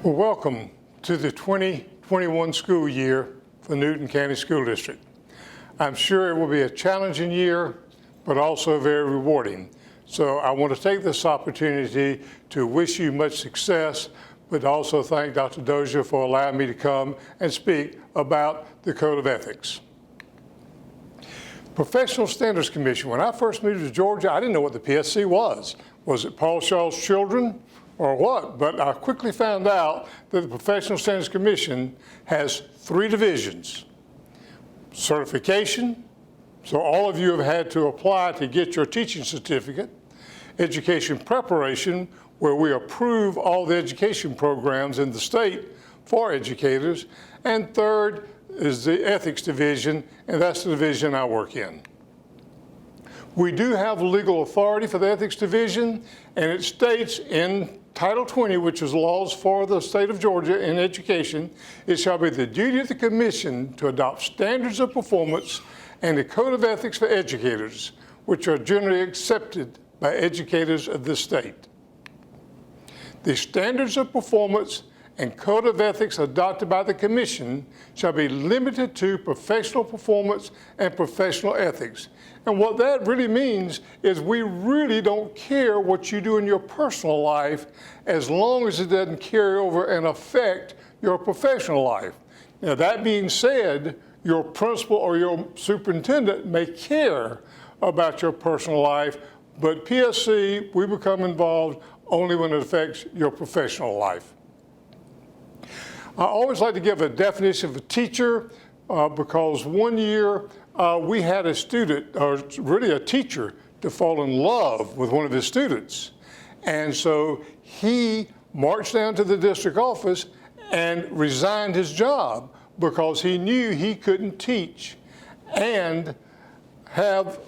Well, welcome to the 2021 school year for Newton County School District. I'm sure it will be a challenging year, but also very rewarding. So I want to take this opportunity to wish you much success, but also thank Dr. Dozier for allowing me to come and speak about the Code of Ethics. Professional Standards Commission. When I first moved to Georgia, I didn't know what the PSC was. Was it Paul Shaw's children or what? But I quickly found out that the Professional Standards Commission has 3 divisions. Certification, so all of you have had to apply to get your teaching certificate. Education preparation, where we approve all the education programs in the state for educators. And third is the Ethics Division, and that's the division I work in. We do have legal authority for the Ethics Division, and it states in Title 20, which is laws for the state of Georgia in education, it shall be the duty of the commission to adopt standards of performance and a code of ethics for educators, which are generally accepted by educators of this state. The standards of performance and code of ethics adopted by the commission shall be limited to professional performance and professional ethics. And what that really means is we really don't care what you do in your personal life as long as it doesn't carry over and affect your professional life. Now, that being said, your principal or your superintendent may care about your personal life, but PSC, we become involved only when it affects your professional life. I always like to give a definition of a teacher because one year we had a student, or really a teacher, to fall in love with one of his students. And so he marched down to the district office and resigned his job because he knew he couldn't teach and have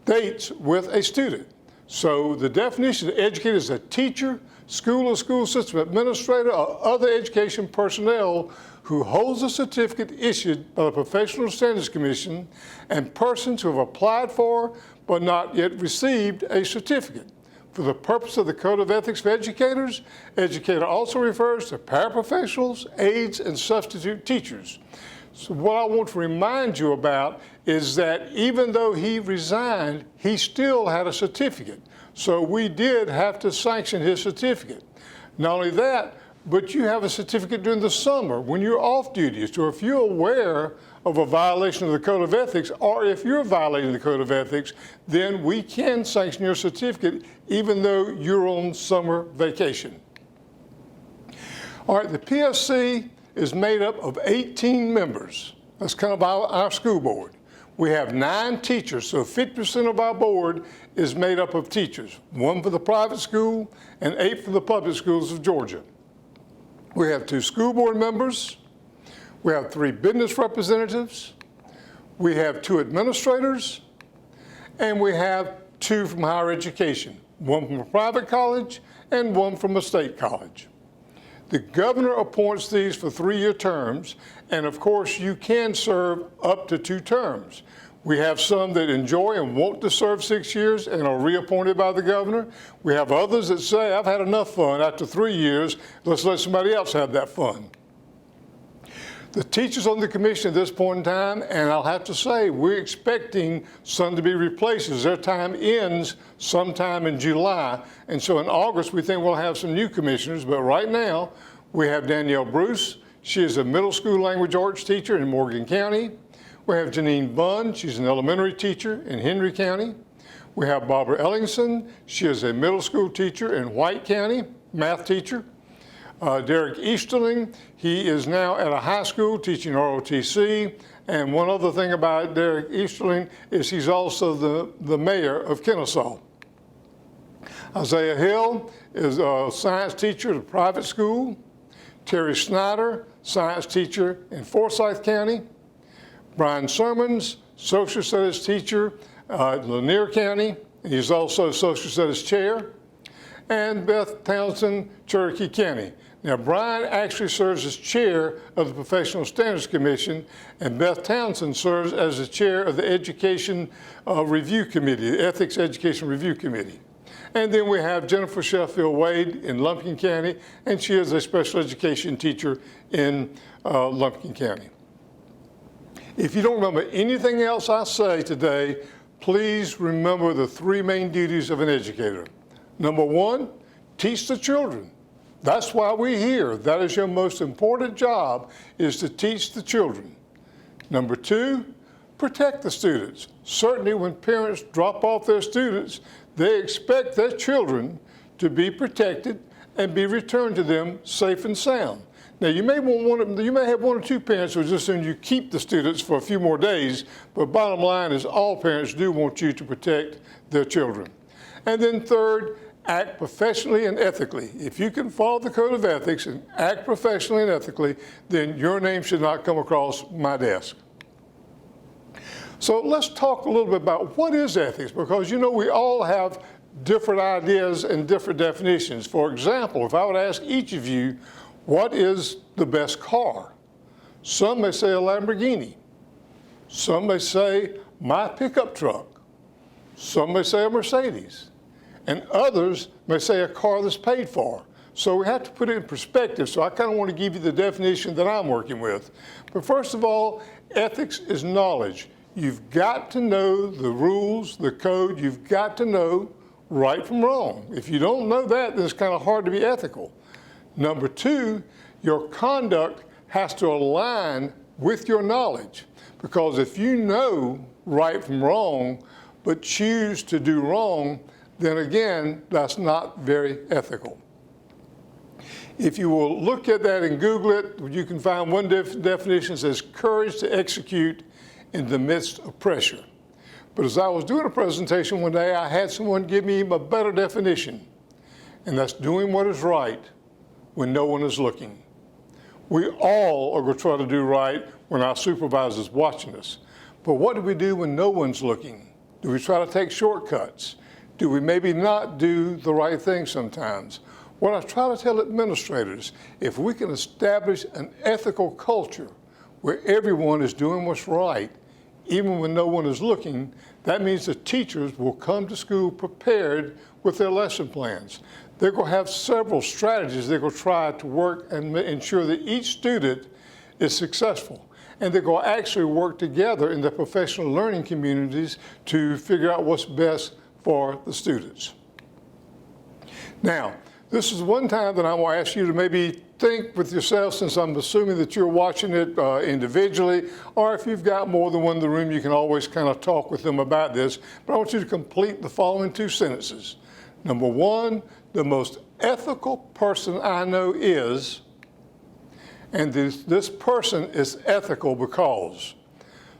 dates with a student. So the definition of educator is a teacher, school or school system administrator, or other education personnel who holds a certificate issued by the Professional Standards Commission, and persons who have applied for but not yet received a certificate. For the purpose of the Code of Ethics for Educators, educator also refers to paraprofessionals, aides, and substitute teachers. So what I want to remind you about is that even though he resigned, he still had a certificate. So we did have to sanction his certificate. Not only that, but you have a certificate during the summer when you're off duty. So if you're aware of a violation of the Code of Ethics, or if you're violating the Code of Ethics, then we can sanction your certificate even though you're on summer vacation. All right, the PSC is made up of 18 members. That's kind of our school board. We have 9 teachers, so 50% of our board is made up of teachers, 1 for the private school and 8 for the public schools of Georgia. We have 2 school board members. We have 3 business representatives. We have 2 administrators, and we have 2 from higher education, 1 from a private college and 1 from a state college. The governor appoints these for 3-year terms, and of course you can serve up to 2 terms. We have some that enjoy and want to serve 6 years and are reappointed by the governor. We have others that say, I've had enough fun after 3 years, let's let somebody else have that fun. The teachers on the commission at this point in time, and I'll have to say, we're expecting some to be replaced as their time ends sometime in July. And so in August, we think we'll have some new commissioners, but right now, we have Danielle Bruce. She is a middle school language arts teacher in Morgan County. We have Janine Bunn. She's an elementary teacher in Henry County. We have Barbara Ellingson. She is a middle school teacher in White County, math teacher. Derek Easterling, he is now at a high school teaching ROTC. And one other thing about Derek Easterling is he's also the mayor of Kennesaw. Isaiah Hill is a science teacher at a private school. Terry Snyder, science teacher in Forsyth County. Brian Sermons, social studies teacher at Lanier County. He's also social studies chair. And Beth Townsend, Cherokee County. Now, Brian actually serves as chair of the Professional Standards Commission, and Beth Townsend serves as the chair of the Education Review Committee, the Ethics Education Review Committee. And then we have Jennifer Sheffield Wade in Lumpkin County, and she is a special education teacher in Lumpkin County. If you don't remember anything else I say today, please remember the three main duties of an educator. Number one, teach the children. That's why we're here. That is your most important job, is to teach the children. Number two, protect the students. Certainly when parents drop off their students, they expect their children to be protected and be returned to them safe and sound. Now, you may have one or two parents who just assume you keep the students for a few more days, but bottom line is all parents do want you to protect their children. And then third, act professionally and ethically. If you can follow the code of ethics and act professionally and ethically, then your name should not come across my desk. So let's talk a little bit about what is ethics, because you know we all have different ideas and different definitions. For example, if I would ask each of you, what is the best car? Some may say a Lamborghini. Some may say my pickup truck. Some may say a Mercedes. And others may say a car that's paid for. So we have to put it in perspective. So I kind of want to give you the definition that I'm working with. But first of all, ethics is knowledge. You've got to know the rules, the code. You've got to know right from wrong. If you don't know that, then it's kind of hard to be ethical. Number two, your conduct has to align with your knowledge. Because if you know right from wrong, but choose to do wrong, then again, that's not very ethical. If you will look at that and Google it, you can find one definition that says courage to execute in the midst of pressure. But as I was doing a presentation one day, I had someone give me a better definition, and that's doing what is right when no one is looking. We all are going to try to do right when our supervisor is watching us. But what do we do when no one's looking? Do we try to take shortcuts? Do we maybe not do the right thing sometimes? What I try to tell administrators, if we can establish an ethical culture where everyone is doing what's right, even when no one is looking, that means the teachers will come to school prepared with their lesson plans. They're going to have several strategies they're going to try to work and ensure that each student is successful. And they're going to actually work together in the professional learning communities to figure out what's best for the students. Now, this is one time that I want to ask you to maybe think with yourself, since I'm assuming that you're watching it individually, or if you've got more than one in the room, you can always kind of talk with them about this. But I want you to complete the following two sentences. Number one, the most ethical person I know is, and this person is ethical because.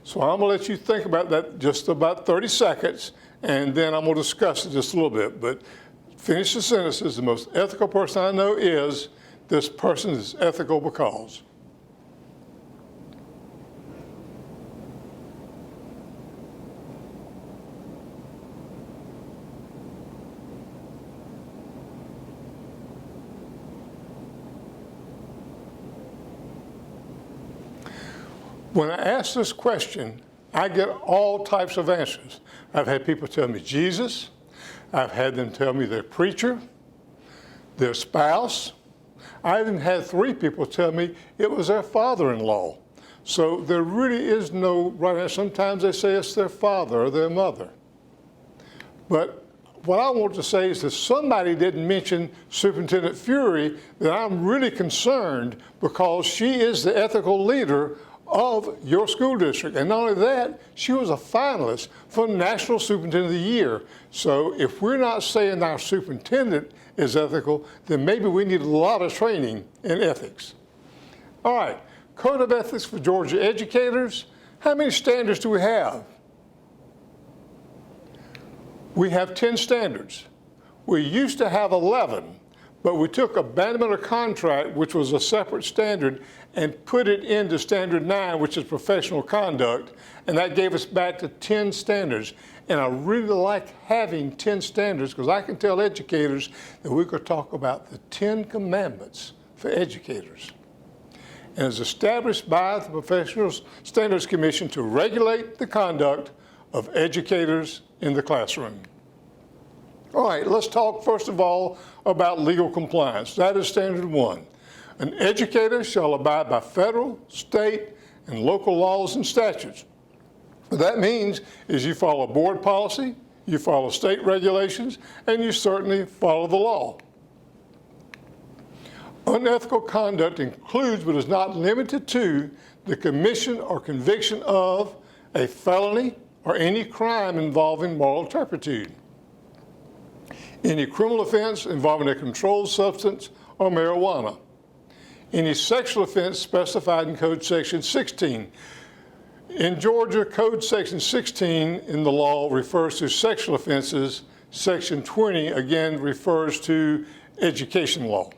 So I'm going to let you think about that just about 30 seconds, and then I'm going to discuss it just a little bit. But finish the sentences. The most ethical person I know is, this person is ethical because. When I ask this question, I get all types of answers. I've had people tell me Jesus. I've had them tell me their preacher, their spouse. I even had 3 people tell me it was their father-in-law. So there really is no right answer. Sometimes they say it's their father or their mother. But what I want to say is that somebody didn't mention Superintendent Fury, that I'm really concerned because she is the ethical leader of your school district. And not only that, she was a finalist for National Superintendent of the Year. So if we're not saying our superintendent is ethical, then maybe we need a lot of training in ethics. All right, Code of Ethics for Georgia Educators. How many standards do we have? We have 10 standards. We used to have 11. But we took abandonment of contract, which was a separate standard, and put it into Standard 9, which is professional conduct, and that gave us back to 10 standards. And I really like having 10 standards because I can tell educators that we could talk about the 10 commandments for educators. And it's established by the Professional Standards Commission to regulate the conduct of educators in the classroom. All right, let's talk first of all about legal compliance. That is standard one. An educator shall abide by federal, state, and local laws and statutes. What that means is you follow board policy, you follow state regulations, and you certainly follow the law. Unethical conduct includes but is not limited to the commission or conviction of a felony or any crime involving moral turpitude, any criminal offense involving a controlled substance or marijuana, any sexual offense specified in Code Section 16. In Georgia, Code Section 16 in the law refers to sexual offenses. Section 20, again, refers to education law.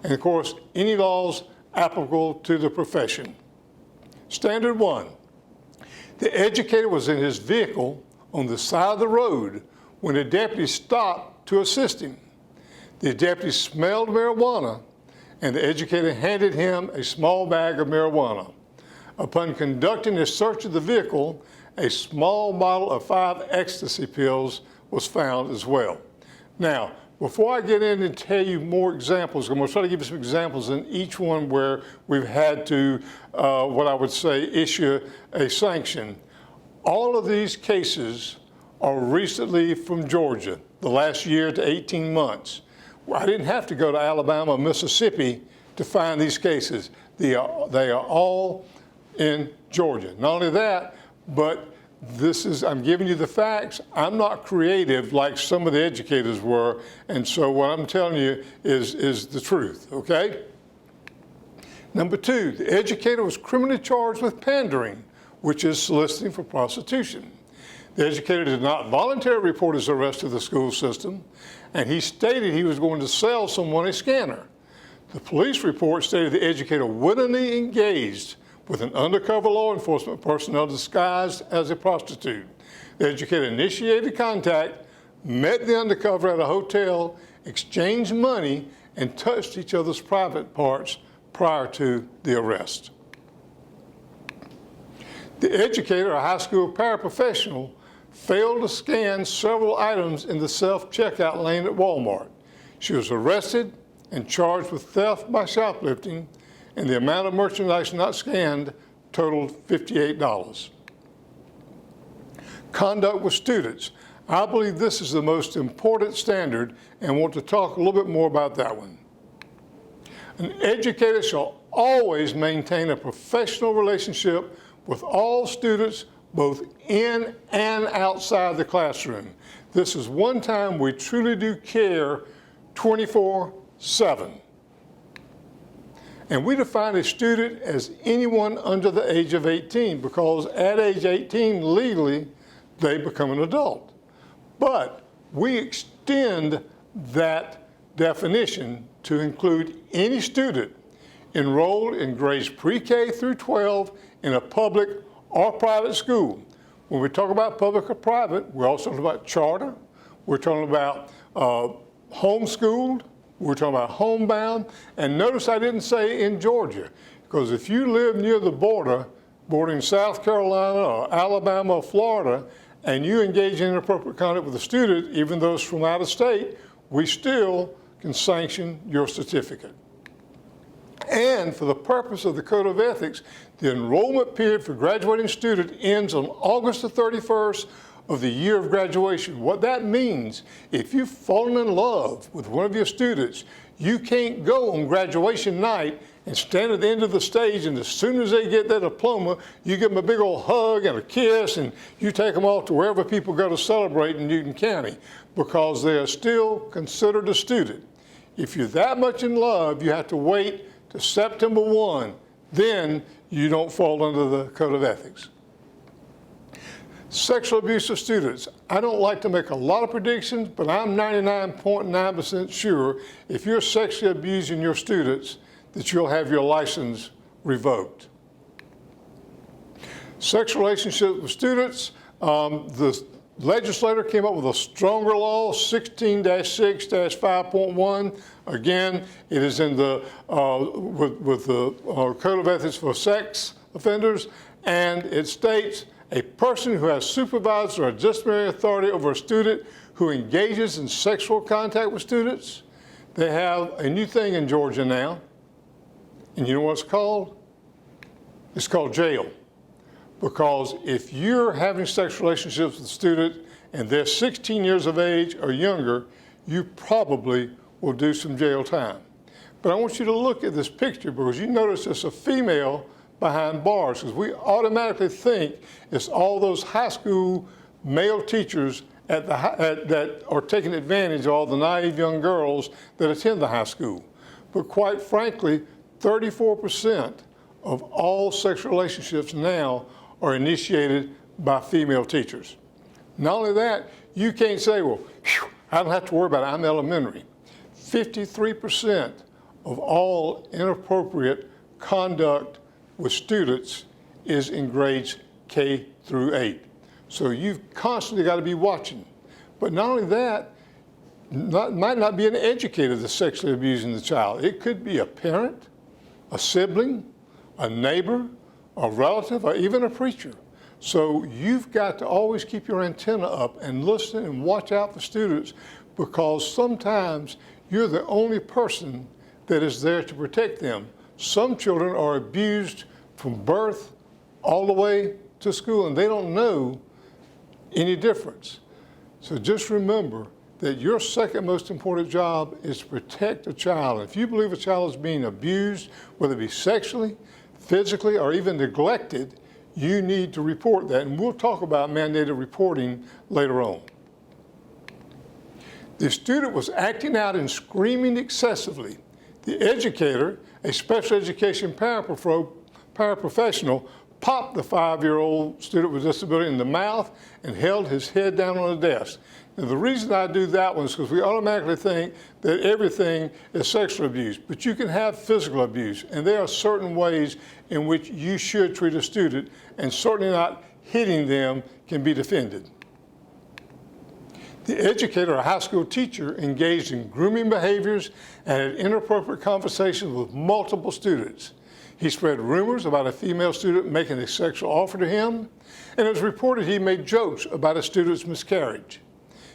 And of course, any laws applicable to the profession. Standard one, the educator was in his vehicle on the side of the road when a deputy stopped to assist him. The deputy smelled marijuana, and the educator handed him a small bag of marijuana. Upon conducting a search of the vehicle, a small bottle of 5 ecstasy pills was found as well. Now, before I get in and tell you more examples, I'm going to try to give you some examples in each one where we've had to, what I would say, issue a sanction. All of these cases are recently from Georgia, the last year to 18 months. I didn't have to go to Alabama or Mississippi to find these cases. They are all in Georgia. Not only that, but I'm giving you the facts. I'm not creative like some of the educators were, and so what I'm telling you is the truth, okay? Number two, the educator was criminally charged with pandering, which is soliciting for prostitution. The educator did not voluntarily report his arrest to the school system, and he stated he was going to sell someone a scanner. The police report stated the educator wittingly engaged with an undercover law enforcement personnel disguised as a prostitute. The educator initiated contact, met the undercover at a hotel, exchanged money, and touched each other's private parts prior to the arrest. The educator, a high school paraprofessional, failed to scan several items in the self-checkout lane at Walmart. She was arrested and charged with theft by shoplifting, and the amount of merchandise not scanned totaled $58. Conduct with students. I believe this is the most important standard and want to talk a little bit more about that one. An educator shall always maintain a professional relationship with all students, both in and outside the classroom. This is one time we truly do care 24/7. And we define a student as anyone under the age of 18 because at age 18, legally, they become an adult. But we extend that definition to include any student enrolled in grades pre-K through 12 in a public or private school. When we talk about public or private, we're also talking about charter, we're talking about homeschooled, we're talking about homebound, and notice I didn't say in Georgia, because if you live near the border, bordering South Carolina or Alabama or Florida, and you engage in inappropriate conduct with a student, even though it's from out of state, we still can sanction your certificate. And for the purpose of the Code of Ethics, the enrollment period for graduating student ends on August the 31st of the year of graduation. What that means, if you've fallen in love with one of your students, you can't go on graduation night and stand at the end of the stage, and as soon as they get their diploma, you give them a big old hug and a kiss, and you take them off to wherever people go to celebrate in Newton County, because they are still considered a student. If you're that much in love, you have to wait to September 1. Then you don't fall under the Code of Ethics. Sexual abuse of students. I don't like to make a lot of predictions, but I'm 99.9% sure if you're sexually abusing your students, that you'll have your license revoked. Sexual relationships with students. The legislator came up with a stronger law, 16-6-5.1. Again, it is in the with the Code of Ethics for sex offenders, and it states A person who has supervised or disciplinary authority over a student who engages in sexual contact with students, they have a new thing in Georgia now. And you know what it's called? It's called jail. Because if you're having sexual relationships with a student and they're 16 years of age or younger, you probably will do some jail time. But I want you to look at this picture because you notice it's a female behind bars, because we automatically think it's all those high school male teachers that are taking advantage of all the naive young girls that attend the high school. But quite frankly, 34% of all sexual relationships now are initiated by female teachers. Not only that, you can't say, well, whew, I don't have to worry about it, I'm elementary. 53% of all inappropriate conduct with students is in grades K through 8. So you've constantly got to be watching. But not only that, might not be an educator that's sexually abusing the child. It could be a parent, a sibling, a neighbor, a relative, or even a preacher. So you've got to always keep your antenna up and listen and watch out for students, because sometimes you're the only person that is there to protect them. Some children are abused from birth all the way to school, and they don't know any difference. So just remember that your second most important job is to protect a child. If you believe a child is being abused, whether it be sexually, physically, or even neglected, you need to report that. And we'll talk about mandated reporting later on. The student was acting out and screaming excessively. The educator, a special education paraprofessional, popped the 5-year-old student with disability in the mouth and held his head down on the desk. Now, the reason I do that one is because we automatically think that everything is sexual abuse, but you can have physical abuse, and there are certain ways in which you should treat a student, and certainly not hitting them can be defended. The educator, a high school teacher, engaged in grooming behaviors and had inappropriate conversations with multiple students. He spread rumors about a female student making a sexual offer to him, and it was reported he made jokes about a student's miscarriage.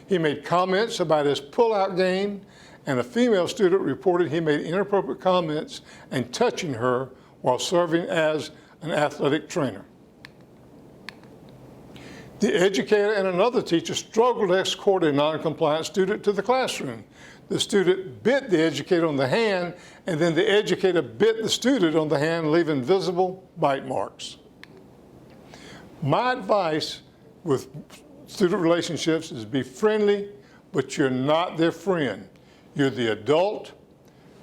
He made comments about his pull-out game, and a female student reported he made inappropriate comments and touching her while serving as an athletic trainer. The educator and another teacher struggled to escort a non-compliant student to the classroom. The student bit the educator on the hand, and then the educator bit the student on the hand, leaving visible bite marks. My advice with student relationships is be friendly, but you're not their friend. You're the adult,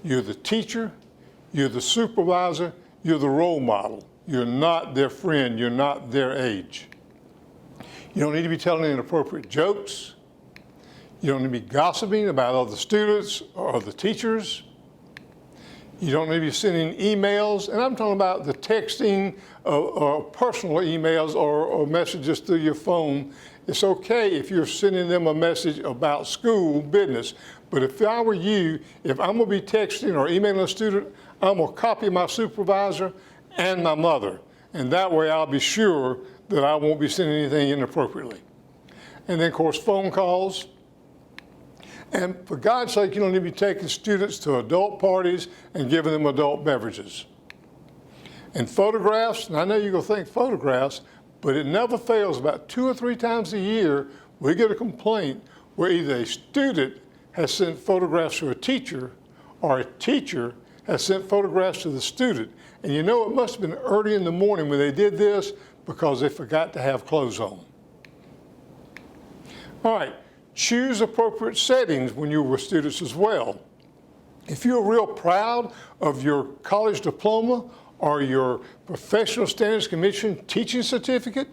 you're the teacher, you're the supervisor, you're the role model. You're not their friend, you're not their age. You don't need to be telling inappropriate jokes. You don't need to be gossiping about other students or other teachers. You don't need to be sending emails, and I'm talking about the texting or personal emails or messages through your phone. It's okay if you're sending them a message about school business, but if I were you, if I'm gonna be texting or emailing a student, I'm gonna copy my supervisor and my mother, and that way I'll be sure that I won't be sending anything inappropriately. And then, of course, phone calls. And for God's sake, you don't need to be taking students to adult parties and giving them adult beverages. And photographs, and I know you're going to think photographs, but it never fails. About 2 or 3 times a year, we get a complaint where either a student has sent photographs to a teacher or a teacher has sent photographs to the student. And you know, it must have been early in the morning when they did this because they forgot to have clothes on. All right, choose appropriate settings when you're with students as well. If you're real proud of your college diploma or your Professional Standards Commission teaching certificate,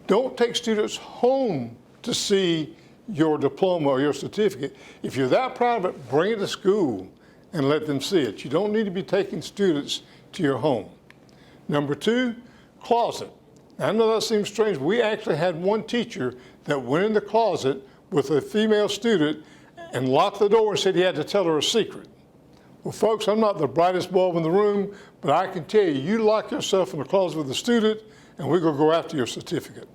don't take students home to see your diploma or your certificate. If you're that proud of it, bring it to school and let them see it. You don't need to be taking students to your home. Number 2, closet. Now, I know that seems strange. We actually had one teacher that went in the closet with a female student and locked the door and said he had to tell her a secret. Well, folks, I'm not the brightest bulb in the room, but I can tell you, you lock yourself in the closet with a student and we're going to go after your certificate.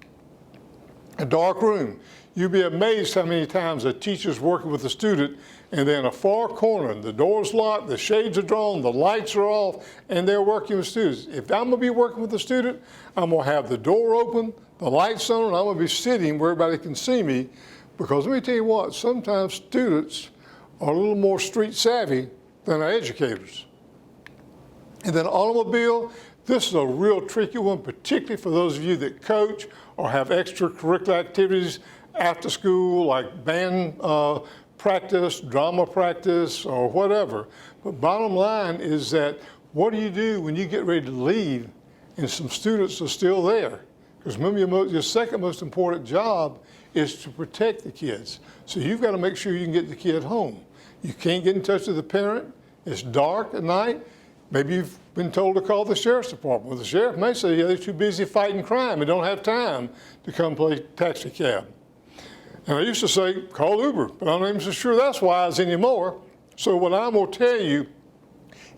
A dark room. You'd be amazed how many times a teacher's working with a student and they're in a far corner and the door's locked, the shades are drawn, the lights are off, and they're working with students. If I'm gonna be working with a student, I'm gonna have the door open, the lights on, and I'm gonna be sitting where everybody can see me, because let me tell you what, sometimes students are a little more street savvy than our educators. And then automobile, this is a real tricky one, particularly for those of you that coach or have extracurricular activities after school, like band practice, drama practice, or whatever. But bottom line is that what do you do when you get ready to leave and some students are still there? Because remember, your second most important job is to protect the kids. So you've got to make sure you can get the kid home. You can't get in touch with the parent. It's dark at night. Maybe you've been told to call the sheriff's department. Well, the sheriff may say, yeah, they're too busy fighting crime and don't have time to come play taxi cab. And I used to say, call Uber, but I'm not even so sure that's wise anymore. So what I'm going to tell you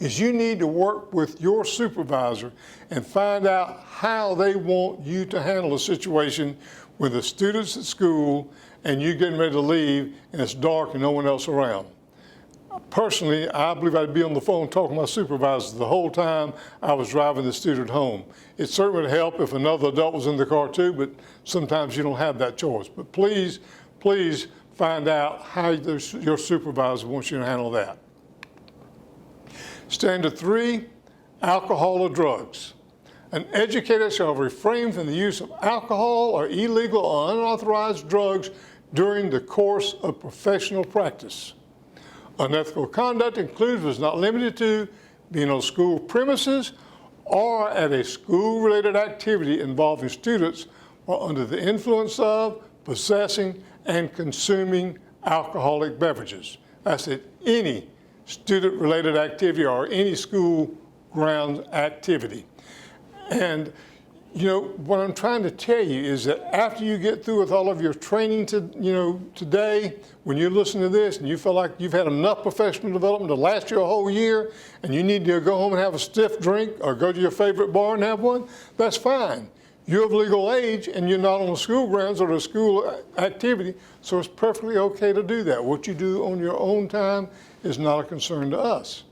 is you need to work with your supervisor and find out how they want you to handle a situation with the students at school and you're getting ready to leave and it's dark and no one else around. Personally, I believe I'd be on the phone talking to my supervisor the whole time I was driving the student home. It certainly would help if another adult was in the car too, but sometimes you don't have that choice. But please find out how your supervisor wants you to handle that. Standard 3, alcohol or drugs. An educator shall refrain from the use of alcohol or illegal or unauthorized drugs during the course of professional practice. Unethical conduct includes but is not limited to being on school premises or at a school-related activity involving students while under the influence of, possessing, and consuming alcoholic beverages. That's at any student-related activity or any school grounds activity. And you know, what I'm trying to tell you is that after you get through with all of your training today, when you listen to this and you feel like you've had enough professional development to last you a whole year and you need to go home and have a stiff drink or go to your favorite bar and have one, that's fine. You're of legal age and you're not on the school grounds or the school activity, so it's perfectly okay to do that. What you do on your own time is not a concern to us.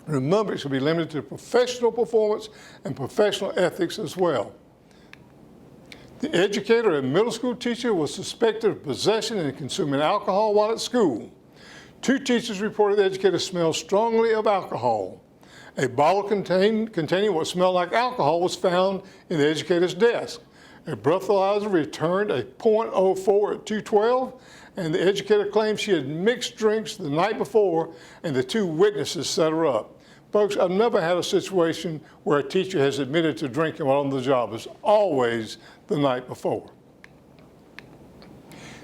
Remember, it should be limited to professional performance and professional ethics as well. The educator and middle school teacher was suspected of possession and consuming alcohol while at school. 2 teachers reported the educator smelled strongly of alcohol. A bottle containing what smelled like alcohol was found in the educator's desk. A breathalyzer returned a .04 at 2:12, and the educator claimed she had mixed drinks the night before, and the 2 witnesses set her up. Folks, I've never had a situation where a teacher has admitted to drinking while on the job. It's always the night before.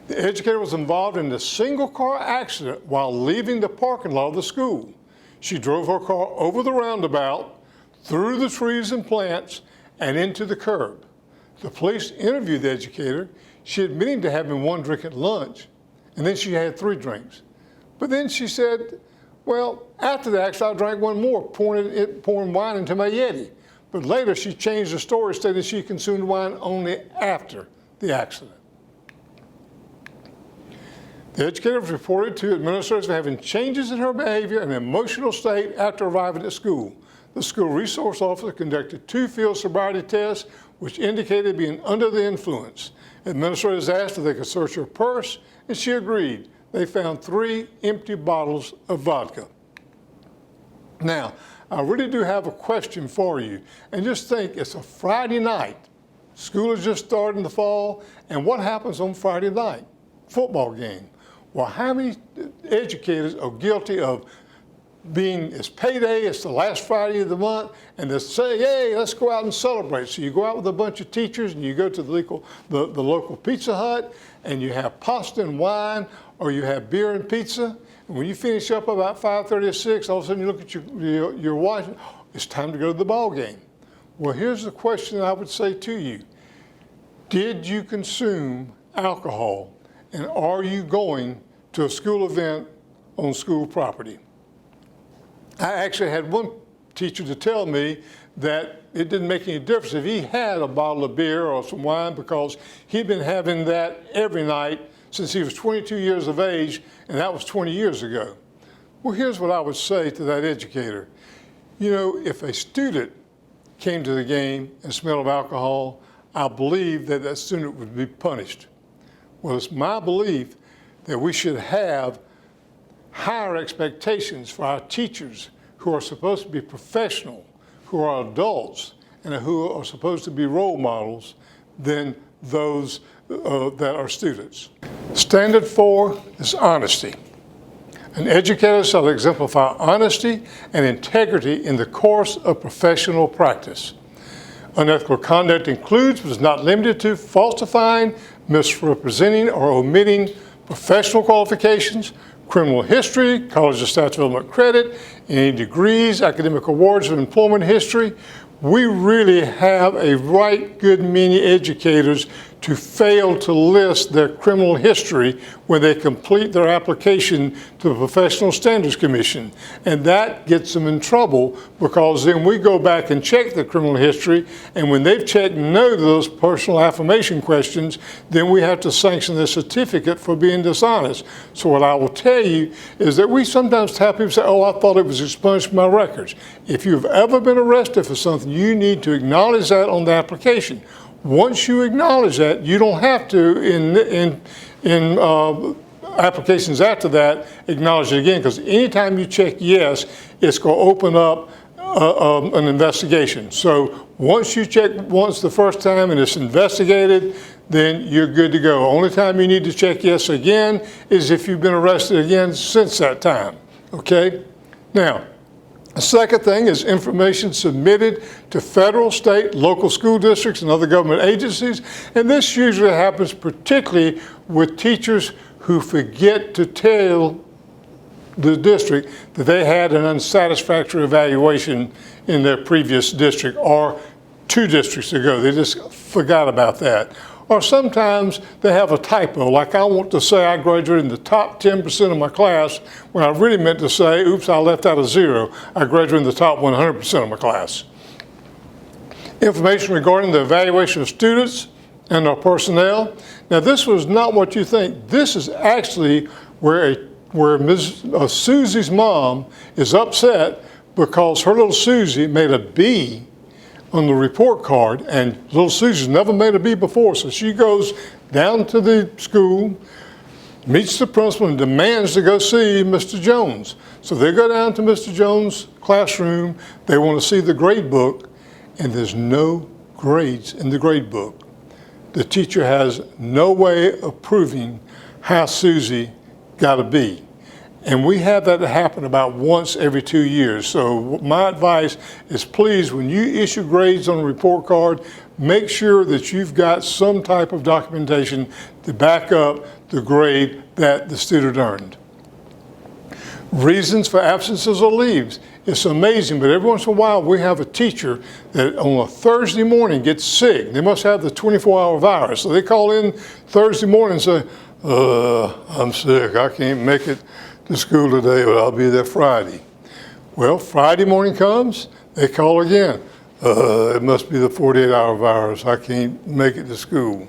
The educator was involved in a single-car accident while leaving the parking lot of the school. She drove her car over the roundabout, through the trees and plants, and into the curb. The police interviewed the educator. She admitted to having 1 drink at lunch, and then she had 3 drinks. But then she said, well, after the accident, I drank 1 more, pouring wine into my Yeti. But later, she changed the story, stating she consumed wine only after the accident. The educator was reported to administrators for having changes in her behavior and emotional state after arriving at school. The school resource officer conducted 2 field sobriety tests, which indicated being under the influence. Administrators asked if they could search her purse, and she agreed. They found 3 empty bottles of vodka. Now, I really do have a question for you. And just think, it's a Friday night. School has just started in the fall, and what happens on Friday night? Football game. Well, how many educators are guilty of being, it's payday, it's the last Friday of the month, and they say, hey, let's go out and celebrate. So you go out with a bunch of teachers and you go to the local Pizza Hut and you have pasta and wine, or you have beer and pizza. And when you finish up about 5:30 or 6, all of a sudden you look at your watch, it's time to go to the ball game. Well, here's the question I would say to you. Did you consume alcohol, and are you going to a school event on school property? I actually had one teacher to tell me that it didn't make any difference if he had a bottle of beer or some wine, because he'd been having that every night since he was 22 years of age, and that was 20 years ago. Well, here's what I would say to that educator. You know, if a student came to the game and smelled of alcohol, I believe that that student would be punished. Well, it's my belief that we should have higher expectations for our teachers who are supposed to be professional, who are adults, and who are supposed to be role models than those that are students. Standard 4 is honesty. An educator shall exemplify honesty and integrity in the course of professional practice. Unethical conduct includes, but is not limited to, falsifying, misrepresenting, or omitting professional qualifications, criminal history, college or staff development credit, any degrees, academic awards, or employment history. We really have a right good many educators to fail to list their criminal history when they complete their application to the Professional Standards Commission. And that gets them in trouble, because then we go back and check the criminal history, and when they've checked no to those personal affirmation questions, then we have to sanction their certificate for being dishonest. So what I will tell you is that we sometimes have people say, oh, I thought it was expunged from my records. If you've ever been arrested for something, you need to acknowledge that on the application. Once you acknowledge that, you don't have to, in applications after that, acknowledge it again, because anytime you check yes, it's going to open up an investigation. So once you check once the first time and it's investigated, then you're good to go. Only time you need to check yes again is if you've been arrested again since that time, okay? Now, the second thing is information submitted to federal, state, local school districts and other government agencies. And this usually happens particularly with teachers who forget to tell the district that they had an unsatisfactory evaluation in their previous district or 2 districts ago. They just forgot about that. Or sometimes they have a typo, like I want to say I graduated in the top 10% of my class when I really meant to say, oops, I left out a 0. I graduated in the top 100% of my class. Information regarding the evaluation of students and our personnel. Now, this was not what you think. This is actually where Susie's mom is upset because her little Susie made a B on the report card, and little Susie's never made a B before, so she goes down to the school, meets the principal, and demands to go see Mr. Jones. So they go down to Mr. Jones' classroom, they want to see the grade book, and there's no grades in the grade book. The teacher has no way of proving how Susie got a B. And we have that happen about once every 2 years. So my advice is, please, when you issue grades on a report card, make sure that you've got some type of documentation to back up the grade that the student earned. Reasons for absences or leaves. It's amazing, but every once in a while we have a teacher that on a Thursday morning gets sick. They must have the 24-hour virus. So they call in Thursday morning and say, I'm sick, I can't make it to school today, but I'll be there Friday. Well, Friday morning comes, they call again. It must be the 48-hour virus. I can't make it to school.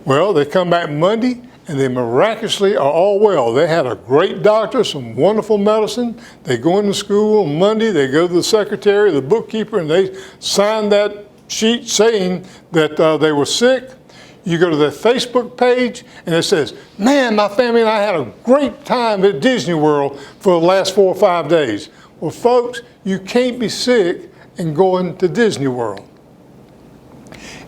Well, they come back Monday, and they miraculously are all well. They had a great doctor, some wonderful medicine. They go into school on Monday, they go to the secretary, the bookkeeper, and they sign that sheet saying that they were sick. You go to their Facebook page, and it says, man, my family and I had a great time at Disney World for the last 4 or 5 days. Well, folks, you can't be sick and going to Disney World.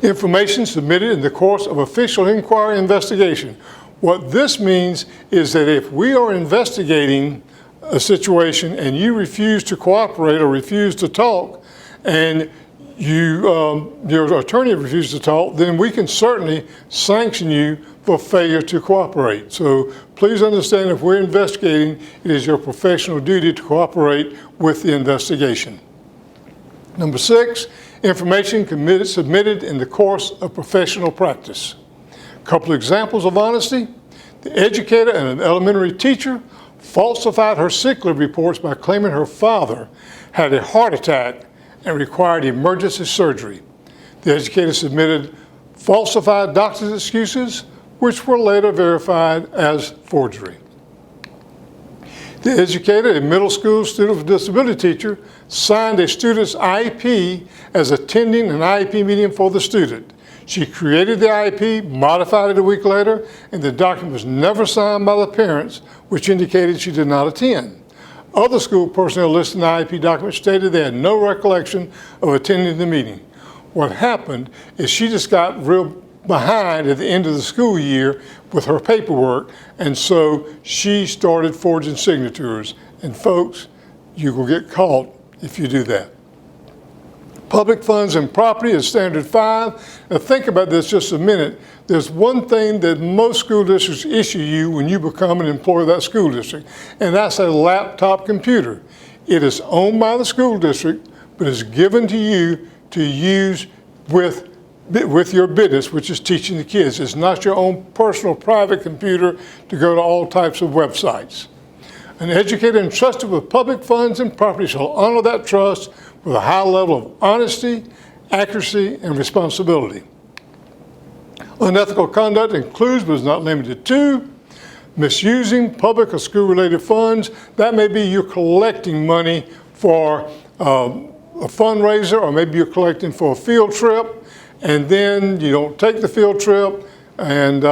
Information submitted in the course of official inquiry investigation. What this means is that if we are investigating a situation and you refuse to cooperate or refuse to talk, and your attorney refuses to talk, then we can certainly sanction you for failure to cooperate. So please understand, if we're investigating, it is your professional duty to cooperate with the investigation. Number 6, information submitted in the course of professional practice. A couple examples of honesty. The educator and an elementary teacher falsified her sick leave reports by claiming her father had a heart attack and required emergency surgery. The educator submitted falsified doctor's excuses, which were later verified as forgery. The educator, a middle school student with disability teacher, signed a student's IEP as attending an IEP meeting for the student. She created the IEP, modified it a week later, and the document was never signed by the parents, which indicated she did not attend. Other school personnel listed in the IEP document stated they had no recollection of attending the meeting. What happened is she just got real behind at the end of the school year with her paperwork, and so she started forging signatures. And folks, you will get caught if you do that. Public funds and property is standard 5. Now think about this just a minute. There's one thing that most school districts issue you when you become an employee of that school district, and that's a laptop computer. It is owned by the school district, but is given to you to use with your business, which is teaching the kids. It's not your own personal private computer to go to all types of websites. An educator entrusted with public funds and property shall honor that trust with a high level of honesty, accuracy, and responsibility. Unethical conduct includes, but is not limited to, misusing public or school-related funds. That may be you're collecting money for a fundraiser, or maybe you're collecting for a field trip, and then you don't take the field trip, and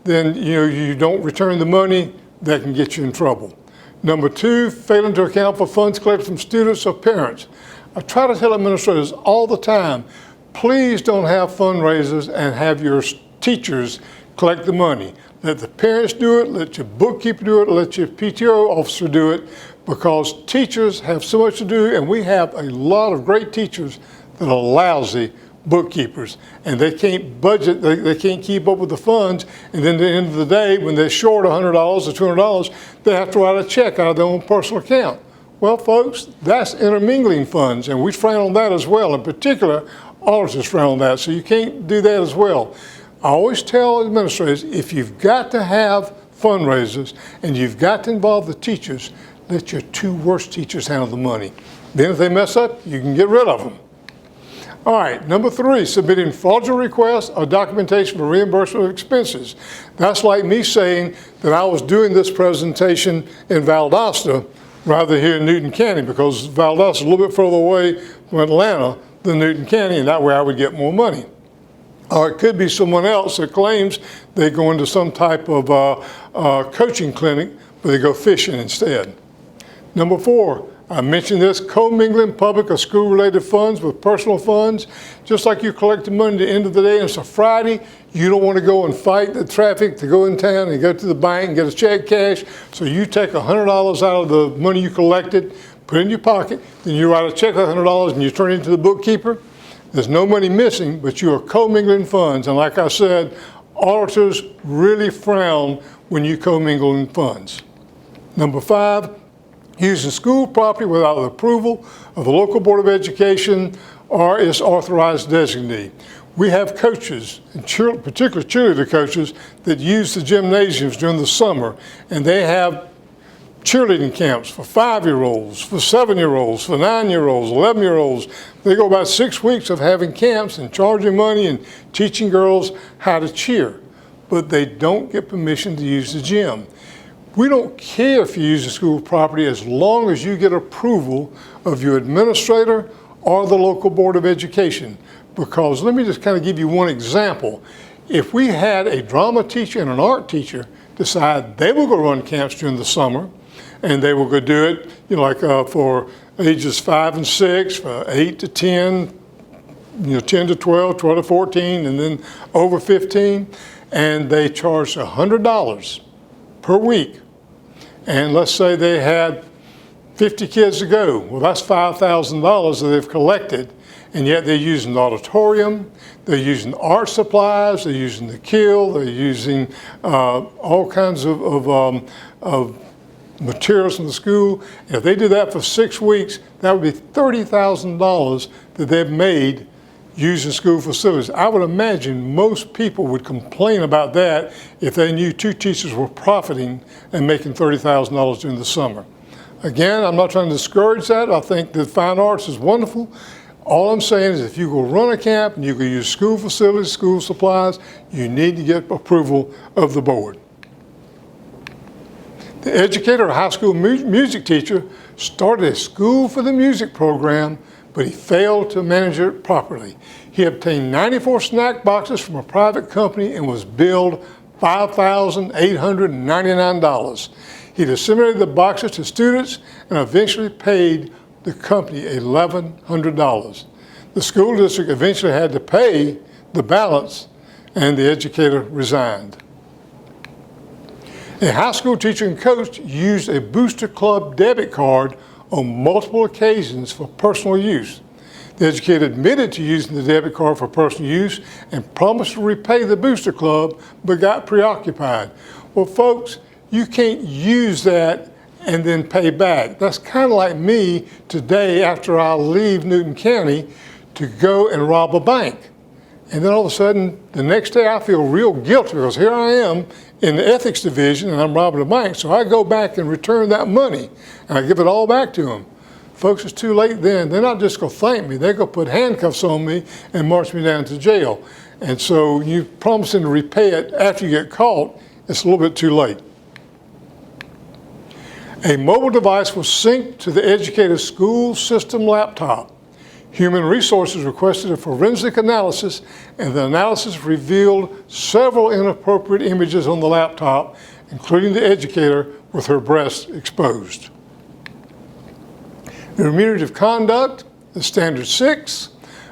then you don't return the money. That can get you in trouble. Number 2, failing to account for funds collected from students or parents. I try to tell administrators all the time, please don't have fundraisers and have your teachers collect the money. Let the parents do it, let your bookkeeper do it, let your PTO officer do it, because teachers have so much to do, and we have a lot of great teachers that are lousy bookkeepers, and they can't budget, they can't keep up with the funds, and then at the end of the day, when they're short $100 or $200, they have to write a check out of their own personal account. Well, folks, that's intermingling funds, and we frown on that as well. In particular, auditors frown on that, so you can't do that as well. I always tell administrators, if you've got to have fundraisers and you've got to involve the teachers, let your 2 worst teachers handle the money. Then if they mess up, you can get rid of them. All right, number 3, submitting fraudulent requests or documentation for reimbursement of expenses. That's like me saying that I was doing this presentation in Valdosta rather than here in Newton County, because Valdosta is a little bit further away from Atlanta than Newton County, and that way I would get more money. Or it could be someone else that claims they go into some type of coaching clinic, but they go fishing instead. Number 4, I mentioned this, commingling public or school-related funds with personal funds. Just like you collect the money at the end of the day and it's a Friday, you don't want to go and fight the traffic to go in town and go to the bank and get a check cash. So you take $100 out of the money you collected, put it in your pocket, then you write a check of $100 and you turn it to the bookkeeper. There's no money missing, but you are commingling funds. And like I said, auditors really frown when you commingle in funds. Number 5, using school property without the approval of the local Board of Education or its authorized designee. We have coaches, and particularly cheerleader coaches, that use the gymnasiums during the summer, and they have cheerleading camps for 5-year-olds, for 7-year-olds, for 9-year-olds, 11-year-olds. They go about 6 weeks of having camps and charging money and teaching girls how to cheer, but they don't get permission to use the gym. We don't care if you use the school property as long as you get approval of your administrator or the local Board of Education. Because let me just kind of give you one example. If we had a drama teacher and an art teacher decide they will go run camps during the summer, and they will go do it, for ages 5 and 6, for 8 to 10, 10 to 12, 12 to 14, and then over 15, and they charge $100 per week. And let's say they had 50 kids to go. Well, that's $5,000 that they've collected, and yet they're using the auditorium, they're using art supplies, they're using the kill, they're using all kinds of materials from the school. If they do that for 6 weeks, that would be $30,000 that they've made using school facilities. I would imagine most people would complain about that if they knew 2 teachers were profiting and making $30,000 during the summer. Again, I'm not trying to discourage that. I think that fine arts is wonderful. All I'm saying is if you go run a camp and you go use school facilities, school supplies, you need to get approval of the board. The educator, a high school music teacher, started a School for the Music program, but he failed to manage it properly. He obtained 94 snack boxes from a private company and was billed $5,899. He disseminated the boxes to students and eventually paid the company $1,100. The school district eventually had to pay the balance, and the educator resigned. A high school teacher and coach used a Booster Club debit card on multiple occasions for personal use. The educator admitted to using the debit card for personal use and promised to repay the Booster Club, but got preoccupied. Well, folks, you can't use that and then pay back. That's kind of like me today after I leave Newton County to go and rob a bank. And then all of a sudden, the next day I feel real guilty because here I am in the ethics division and I'm robbing a bank. So I go back and return that money and I give it all back to them. Folks, it's too late then. They're not just going to thank me. They're going to put handcuffs on me and march me down to jail. And so you promising to repay it after you get caught, it's a little bit too late. A mobile device was synced to the educator's school system laptop. Human Resources requested a forensic analysis, and the analysis revealed several inappropriate images on the laptop, including the educator with her breasts exposed. The remunerative conduct is Standard 6.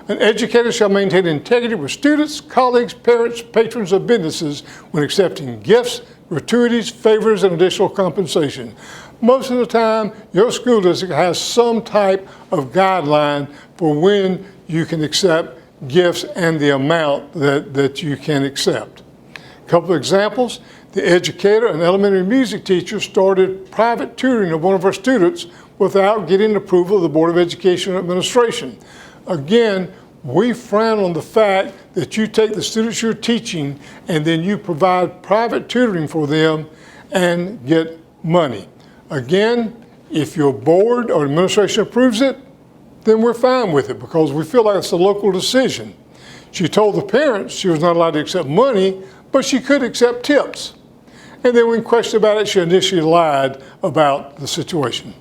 An educator shall maintain integrity with students, colleagues, parents, patrons of businesses when accepting gifts, gratuities, favors, and additional compensation. Most of the time, your school district has some type of guideline for when you can accept gifts and the amount that you can accept. A couple of examples. The educator, an elementary music teacher, started private tutoring of one of her students without getting approval of the Board of Education Administration. Again, we frown on the fact that you take the students you're teaching and then you provide private tutoring for them and get money. Again, if your board or administration approves it, then we're fine with it because we feel like it's a local decision. She told the parents she was not allowed to accept money, but she could accept tips. And then when questioned about it, she initially lied about the situation.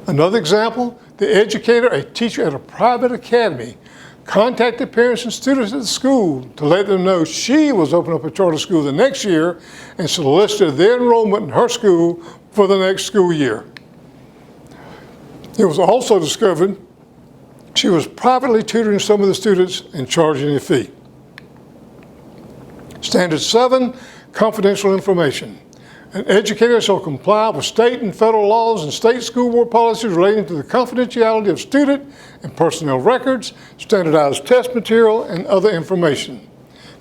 Another example, the educator, a teacher at a private academy, contacted parents and students at the school to let them know she was opening up a charter school the next year and solicited their enrollment in her school for the next school year. It was also discovered she was privately tutoring some of the students and charging a fee. Standard 7, confidential information. An educator shall comply with state and federal laws and state school board policies relating to the confidentiality of student and personnel records, standardized test material, and other information.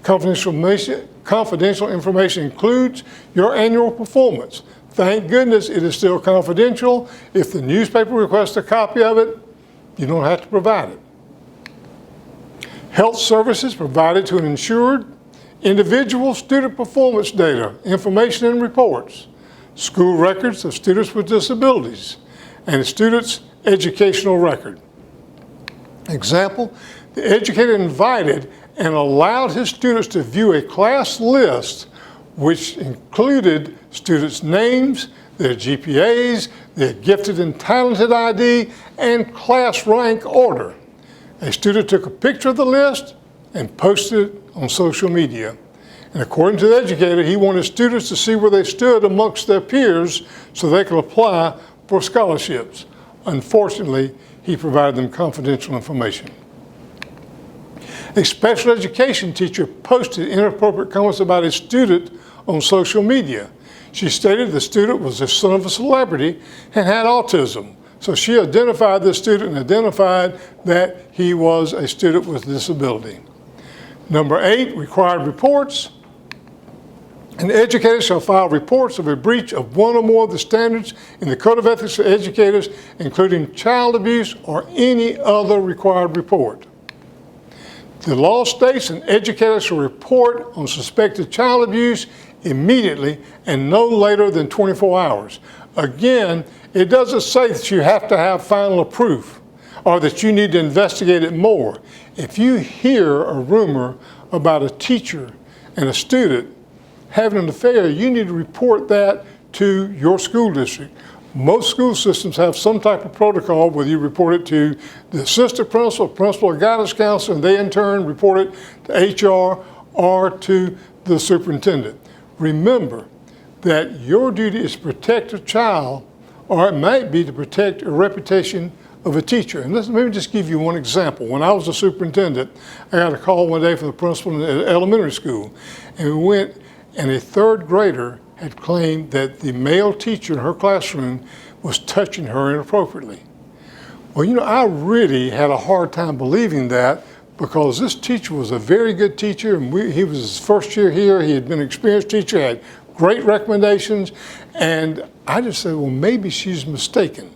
Confidential information includes your annual performance. Thank goodness it is still confidential. If the newspaper requests a copy of it, you don't have to provide it. Health services provided to an insured, individual student performance data, information and reports, school records of students with disabilities, and students' educational record. Example, the educator invited and allowed his students to view a class list which included students' names, their GPAs, their gifted and talented ID, and class rank order. A student took a picture of the list and posted it on social media. And according to the educator, he wanted students to see where they stood amongst their peers so they could apply for scholarships. Unfortunately, he provided them confidential information. A special education teacher posted inappropriate comments about a student on social media. She stated the student was the son of a celebrity and had autism. So she identified the student and identified that he was a student with a disability. Number 8, required reports. An educator shall file reports of a breach of one or more of the standards in the Code of Ethics for Educators, including child abuse or any other required report. The law states an educator shall report on suspected child abuse immediately and no later than 24 hours. Again, it doesn't say that you have to have final proof. or that you need to investigate it more. If you hear a rumor about a teacher and a student having an affair, you need to report that to your school district. Most school systems have some type of protocol whether you report it to the assistant principal or guidance counselor, and they in turn report it to HR or to the superintendent. Remember that your duty is to protect a child, or it might be to protect a reputation of a teacher. And let me just give you one example. When I was a superintendent, I got a call one day from the principal in elementary school, and we went, and a third grader had claimed that the male teacher in her classroom was touching her inappropriately. Well, you know, I really had a hard time believing that, because this teacher was a very good teacher, and he was his first year here. He had been an experienced teacher, had great recommendations, and I just said, well, maybe she's mistaken.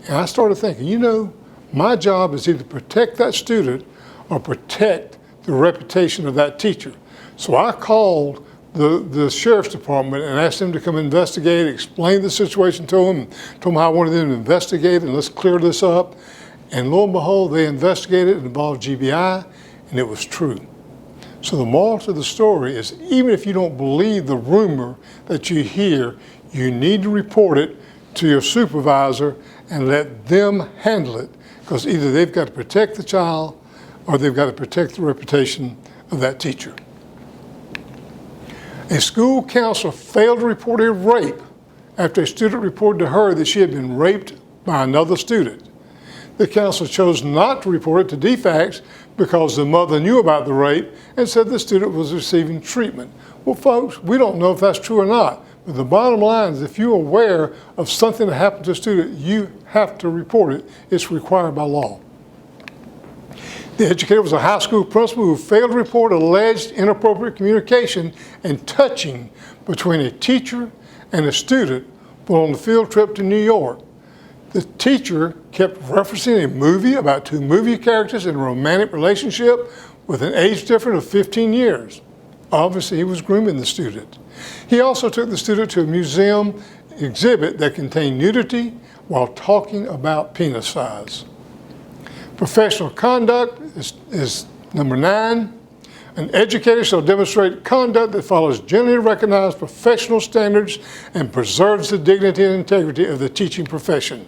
And I started thinking, you know, my job is either to protect that student or protect the reputation of that teacher. So I called the sheriff's department and asked them to come investigate, explain the situation to them, told them how I wanted them to investigate and let's clear this up. And lo and behold, they investigated. It involved GBI, and it was true. So the moral to the story is, even if you don't believe the rumor that you hear, you need to report it to your supervisor and let them handle it, because either they've got to protect the child or they've got to protect the reputation of that teacher. A school counselor failed to report a rape after a student reported to her that she had been raped by another student. The counselor chose not to report it to DFACS because the mother knew about the rape and said the student was receiving treatment. Well, folks, we don't know if that's true or not, but the bottom line is if you're aware of something that happened to a student, you have to report it. It's required by law. The educator was a high school principal who failed to report alleged inappropriate communication and touching between a teacher and a student while on the field trip to New York. The teacher kept referencing a movie about two movie characters in a romantic relationship with an age difference of 15 years. Obviously, he was grooming the student. He also took the student to a museum exhibit that contained nudity while talking about penis size. Professional conduct is number 9. An educator shall demonstrate conduct that follows generally recognized professional standards and preserves the dignity and integrity of the teaching profession.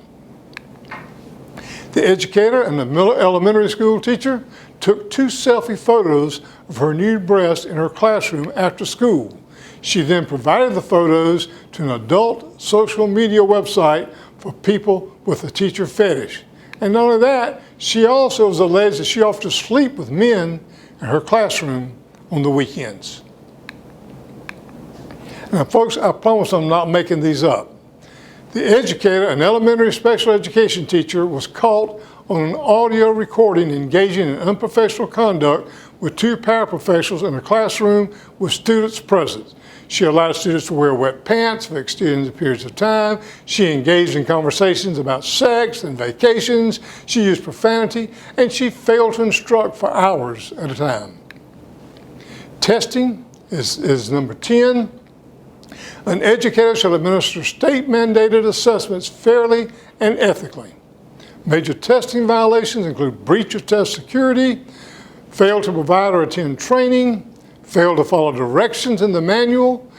The educator and the Miller Elementary School teacher took 2 selfie photos of her nude breast in her classroom after school. She then provided the photos to an adult social media website for people with a teacher fetish. And not only that, she also was alleged that she offered to sleep with men in her classroom on the weekends. Now, folks, I promise I'm not making these up. The educator, an elementary special education teacher, was caught on an audio recording engaging in unprofessional conduct with 2 paraprofessionals in a classroom with students present. She allowed students to wear wet pants for extended periods of time. She engaged in conversations about sex and vacations. She used profanity, and she failed to instruct for hours at a time. Testing is number 10. An educator shall administer state-mandated assessments fairly and ethically. Major testing violations include breach of test security, fail to provide or attend training, fail to follow directions in the manual,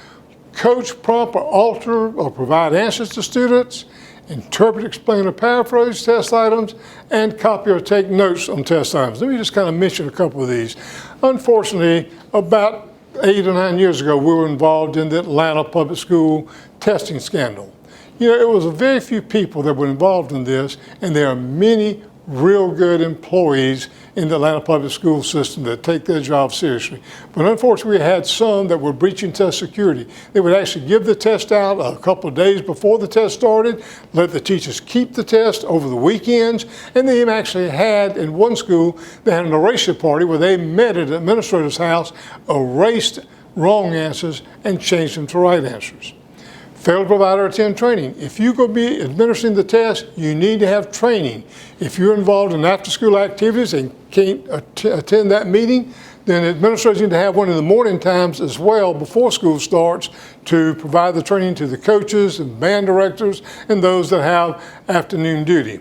coach, prompt, or alter or provide answers to students, interpret, explain, or paraphrase test items, and copy or take notes on test items. Let me just kind of mention a couple of these. Unfortunately, about 8 or 9 years ago, we were involved in the Atlanta public school testing scandal. You know, it was very few people that were involved in this, and there are many real good employees in the Atlanta public school system that take their job seriously. But unfortunately, we had some that were breaching test security. They would actually give the test out a couple of days before the test started, let the teachers keep the test over the weekends, and they actually had, in one school, they had an erasure party where they met at an administrator's house, erased wrong answers, and changed them to right answers. Fail to provide or attend training. If you're going to be administering the test, you need to have training. If you're involved in after-school activities and can't attend that meeting, then administrators need to have one in the morning times as well before school starts to provide the training to the coaches and band directors and those that have afternoon duty.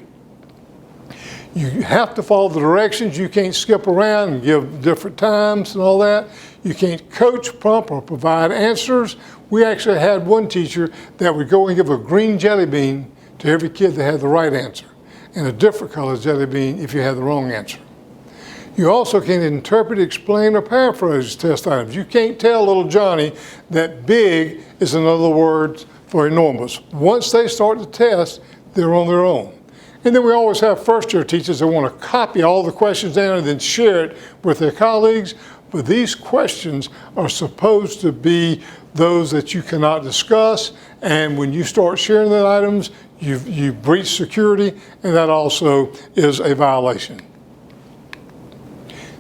You have to follow the directions. You can't skip around and give different times and all that. You can't coach, prompt, or provide answers. We actually had one teacher that would go and give a green jelly bean to every kid that had the right answer, and a different color jelly bean if you had the wrong answer. You also can't interpret, explain, or paraphrase test items. You can't tell little Johnny that big is another word for enormous. Once they start the test, they're on their own. And then we always have first-year teachers that want to copy all the questions down and then share it with their colleagues. But these questions are supposed to be those that you cannot discuss. And when you start sharing the items, you've breached security, and that also is a violation.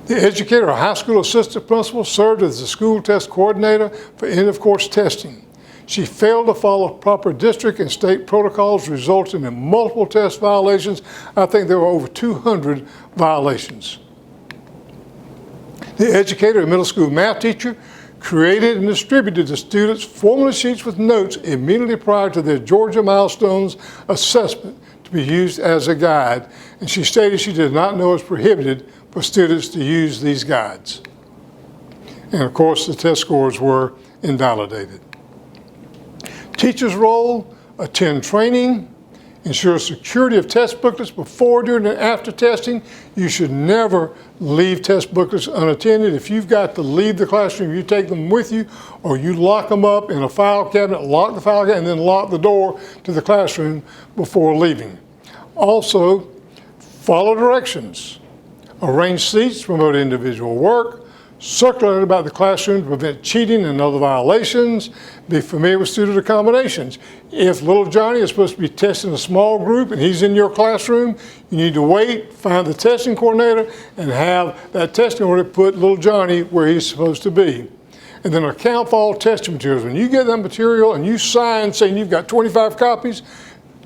The educator or high school assistant principal served as the school test coordinator for end-of-course testing. She failed to follow proper district and state protocols, resulting in multiple test violations. I think there were over 200 violations. The educator and middle school math teacher created and distributed to students formula sheets with notes immediately prior to their Georgia Milestones assessment to be used as a guide, and she stated she did not know it was prohibited for students to use these guides. And of course, the test scores were invalidated. Teachers' role: attend training, ensure security of test booklets before, during, and after testing. You should never leave test booklets unattended. If you've got to leave the classroom, you take them with you, or you lock them up in a file cabinet, lock the file cabinet, and then lock the door to the classroom before leaving. Also, follow directions. Arrange seats to promote individual work. Circulate about the classroom to prevent cheating and other violations. Be familiar with student accommodations. If little Johnny is supposed to be testing a small group and he's in your classroom, you need to wait, find the testing coordinator, and have that testing coordinator put little Johnny where he's supposed to be. And then account for all testing materials. When you get that material and you sign saying you've got 25 copies,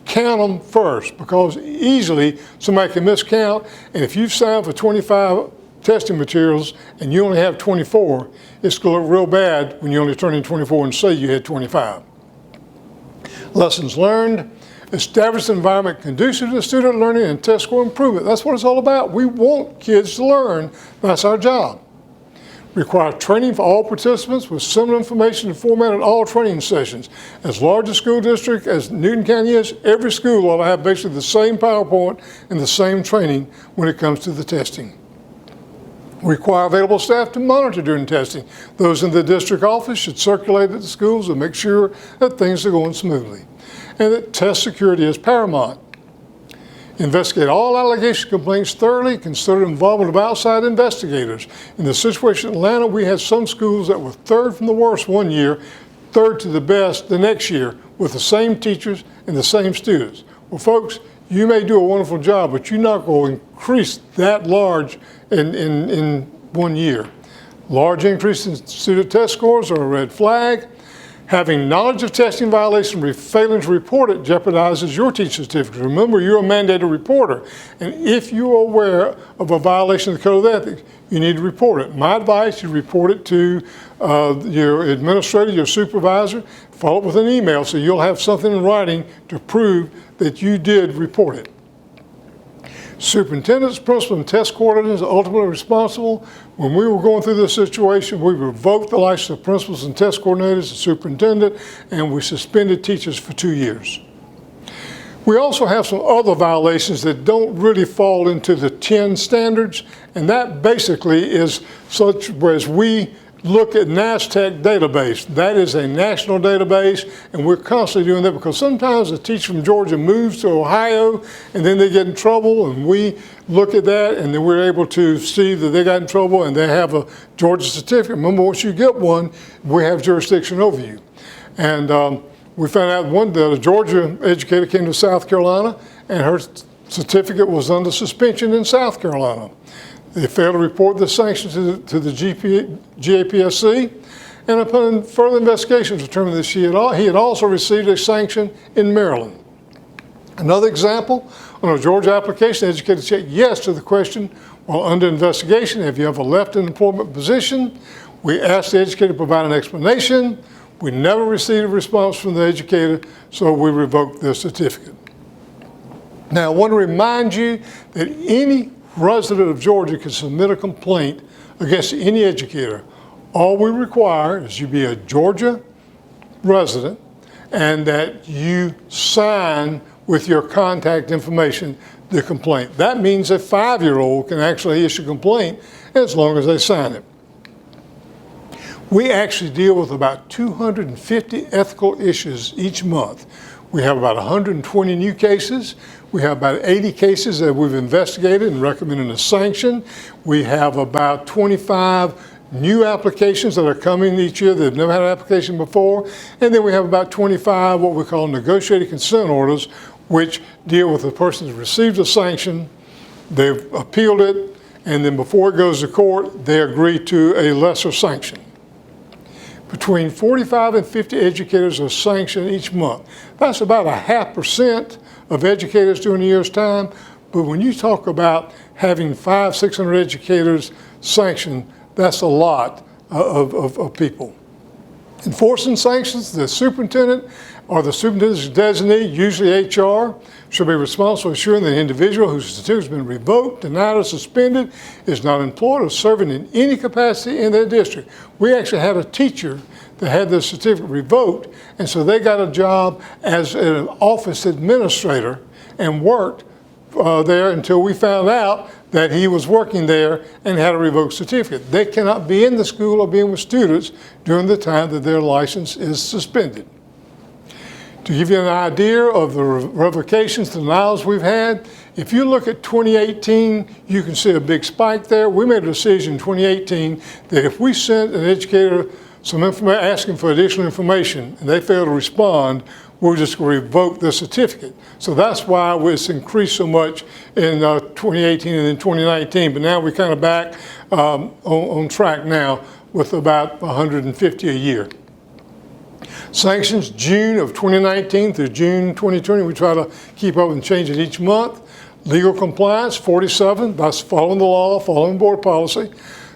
count them first, because easily somebody can miscount. And if you've signed for 25 testing materials and you only have 24, it's going to look real bad when you only turn in 24 and say you had 25. Lessons learned: establish an environment conducive to student learning and test score improvement. That's what it's all about. We want kids to learn. That's our job. Require training for all participants with similar information and format at all training sessions. As large a school district as Newton County is, every school ought to have basically the same PowerPoint and the same training when it comes to the testing. Require available staff to monitor during testing. Those in the district office should circulate at the schools and make sure that things are going smoothly. And that test security is paramount. Investigate all allegation complaints thoroughly. Consider involvement of outside investigators. In the situation in Atlanta, we had some schools that were third from the worst one year, third to the best the next year, with the same teachers and the same students. Well, folks, you may do a wonderful job, but you're not going to increase that large in 1 year. Large increase in student test scores are a red flag. Having knowledge of testing violation and failing to report it jeopardizes your teaching certificate. Remember, you're a mandated reporter, and if you're aware of a violation of the Code of Ethics, you need to report it. My advice: you report it to your administrator, your supervisor, follow up with an email so you'll have something in writing to prove that you did report it. Superintendents, principals, and test coordinators are ultimately responsible. When we were going through this situation, we revoked the license of principals and test coordinators and superintendent, and we suspended teachers for 2 years. We also have some other violations that don't really fall into the 10 standards, and that basically is such as we look at NASTEC database. That is a national database, and we're constantly doing that because sometimes a teacher from Georgia moves to Ohio and then they get in trouble, and we look at that and then we're able to see that they got in trouble and they have a Georgia certificate. Remember, once you get one, we have jurisdiction over you. And we found out the Georgia educator came to South Carolina and her certificate was under suspension in South Carolina. They failed to report the sanctions to the GAPSC, and upon further investigation determined that he had also received a sanction in Maryland. Another example: on a Georgia application, the educator said yes to the question, while under investigation, have you ever left an employment position? We asked the educator to provide an explanation. We never received a response from the educator, so we revoked their certificate. Now, I want to remind you that any resident of Georgia can submit a complaint against any educator. All we require is you be a Georgia resident and that you sign with your contact information the complaint. That means a 5-year-old can actually issue a complaint as long as they sign it. We actually deal with about 250 ethical issues each month. We have about 120 new cases. We have about 80 cases that we've investigated and recommended a sanction. We have about 25 new applications that are coming each year that have never had an application before. And then we have about 25 what we call negotiated consent orders, which deal with the person who received a sanction, they've appealed it, and then before it goes to court, they agree to a lesser sanction. Between 45 and 50 educators are sanctioned each month. That's about 0.5% of educators during a year's time. But when you talk about having 500-600 educators sanctioned, that's a lot of people. Enforcing sanctions, the superintendent or the superintendent's designee, usually HR, should be responsible for ensuring that the individual whose certificate has been revoked, denied, or suspended is not employed or serving in any capacity in their district. We actually had a teacher that had their certificate revoked, and so they got a job as an office administrator and worked there until we found out that he was working there and had a revoked certificate. They cannot be in the school or be with students during the time that their license is suspended. To give you an idea of the revocations, denials we've had, if you look at 2018, you can see a big spike there. We made a decision in 2018 that if we sent an educator some information, asking for additional information, and they fail to respond, we're just going to revoke the certificate. So that's why it's increased so much in 2018 and then 2019. But now we're kind of back on track now with about 150 a year. Sanctions, June of 2019 through June 2020, we try to keep up and change it each month. Legal compliance, 47, that's following the law, following board policy.